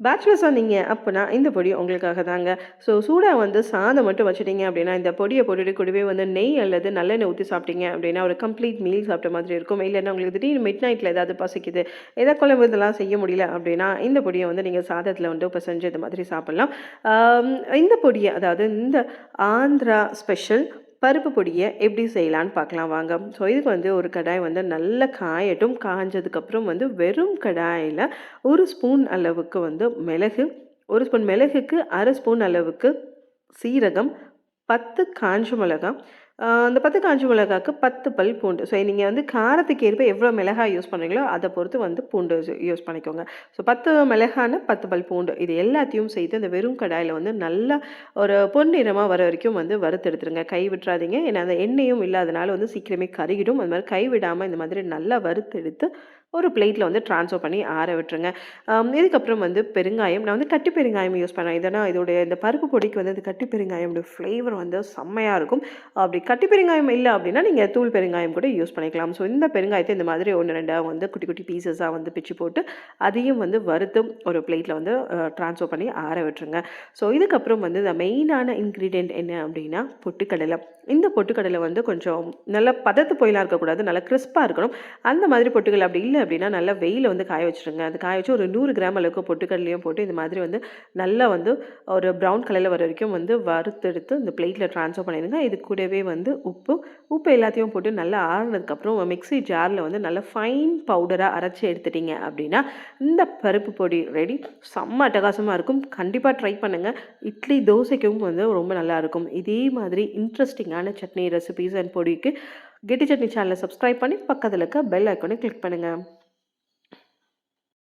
பேச்சுலர்ஸா நீங்க அப்பன்னா, இந்த பொடி உங்களுக்காக தாங்க. ஸோ சூடா வந்து சாதம் மட்டும் வச்சுட்டீங்க அப்படின்னா, இந்த பொடிய போட்டுட்டு கூடவே வந்து நெய் அல்லது நல்லெண்ணெய் ஊத்தி சாப்பிட்டீங்க அப்படின்னா, ஒரு கம்ப்ளீட் மீல் சாப்பிட்ட மாதிரி இருக்கும். இல்லன்னா உங்களுக்கு திடீர்னு மிட் நைட்ல ஏதாவது பசிக்குது, ஏதாவது குழம்பு இதெல்லாம் செய்ய முடியல அப்படின்னா, இந்த பொடிய வந்து நீங்க சாதத்துல வந்து பெசஞ்சு இந்த மாதிரி சாப்பிடலாம். ஆம், இந்த பொடிய அதாவது இந்த ஆந்திரா ஸ்பெஷல் பருப்பு பொடிய எப்படி செய்யலான்னு பார்க்கலாம் வாங்க. ஸோ இதுக்கு வந்து ஒரு கடாய் வந்து நல்லா காயட்டும். காஞ்சதுக்கப்புறம் வந்து வெறும் கடாயில 1 ஸ்பூன் அளவுக்கு வந்து மிளகு, 1 ஸ்பூன் மிளகுக்கு 1/2 ஸ்பூன் அளவுக்கு சீரகம், 10 காஞ்ச மிளகா, அந்த 10 காஞ்ச மிளகாய்க்கு 10 பல் பூண்டு. ஸோ நீங்க வந்து காரத்துக்கு ஏற்ப எவ்வளோ மிளகாய் யூஸ் பண்றீங்களோ, அத பொறுத்து வந்து பூண்டு யூஸ் பண்ணிக்கோங்க. ஸோ 10 மிளகான 10 பல் பூண்டு. இது எல்லாத்தையும் சேர்த்து அந்த வெறும் கடாயில வந்து நல்லா ஒரு பொன்னிறமா வர வரைக்கும் வந்து வறுத்தெடுத்துருங்க. கை விட்றாதீங்க. ஏன்னா அந்த எண்ணெயும் இல்லாதனால வந்து சீக்கிரமே கருகிடும். அது மாரி கை விடாம இந்த மாதிரி நல்லா வறுத்தெடுத்து ஒரு பிளேட்ல வந்து ட்ரான்ஸ்ஃபர் பண்ணி ஆற விட்டுருங்க. இதுக்கப்புறம் வந்து பெருங்காயம். நான் வந்து கட்டி பெருங்காயம் யூஸ் பண்ணேன். இதனா இதோடைய இந்த பருப்பு பொடிக்கு வந்து இந்த கட்டி பெருங்காயம்ோட ஃப்ளேவர் வந்து செம்மையா இருக்கும். அப்படி கட்டி பெருங்காயம் இல்ல அப்படின்னா, நீங்க தூள் பெருங்காயம் கூட யூஸ் பண்ணிக்கலாம். ஸோ இந்த பெருங்காயத்த இந்த மாதிரி 1, 2 வந்து குட்டி, குட்டி பீசஸா வந்து பிச்சு போட்டு, அதையும் வந்து வறுத்து ஒரு பிளேட்ல வந்து ட்ரான்ஸ்ஃபர் பண்ணி ஆற விட்டுருங்க. ஸோ இதுக்கப்புறம் வந்து இந்த மெயினான இன்கிரீடியன்ட் என்ன அப்படின்னா, பொட்டுக்கடலை. இந்த பொட்டுக்கடலை வந்து கொஞ்சம் நல்லா பதத்து போயெல்லாம் இருக்கக்கூடாது. நல்லா கிறிஸ்பா இருக்கணும். அந்த மாதிரி பொட்டுக்கடலை அப்படி இல்ல அப்படின்னா, நல்லா வெயில்ல வந்து காய வச்சுருங்க. அது காய வச்சு ஒரு 100 கிராம் அளவுக்கு பொட்டுக்கடலையும் போட்டு இந்த மாதிரி வந்து நல்லா வந்து ஒரு ப்ரவுன் கலர்ல வர வரைக்கும் வந்து வறுத்தெடுத்து இந்த பிளேட்ல ட்ரான்ஸ்ஃபர் பண்ணிடுங்க. இது கூடவே வந்து உப்பு எல்லாத்தையும் போட்டு நல்லா ஆறுனதுக்கப்புறம் மிக்ஸி ஜார்ல வந்து நல்லா ஃபைன் பவுடரா அரைச்சு எடுத்துட்டீங்க அப்படின்னா, இந்த பருப்பு பொடி ரெடி. செம்ம அட்டகாசமா இருக்கும். கண்டிப்பா ட்ரை பண்ணுங்க. இட்லி, தோசைக்கும் வந்து ரொம்ப நல்லாயிருக்கும். இதே மாதிரி இன்ட்ரெஸ்டிங்கான சட்னி ரெசிபீஸ் அண்ட் பொடிக்கு கெட்டி சட்னி சேனலை சப்ஸ்கிரைப் பண்ணி பக்கத்துல இருக்க பெல் ஐகானை கிளிக் பண்ணுங்க.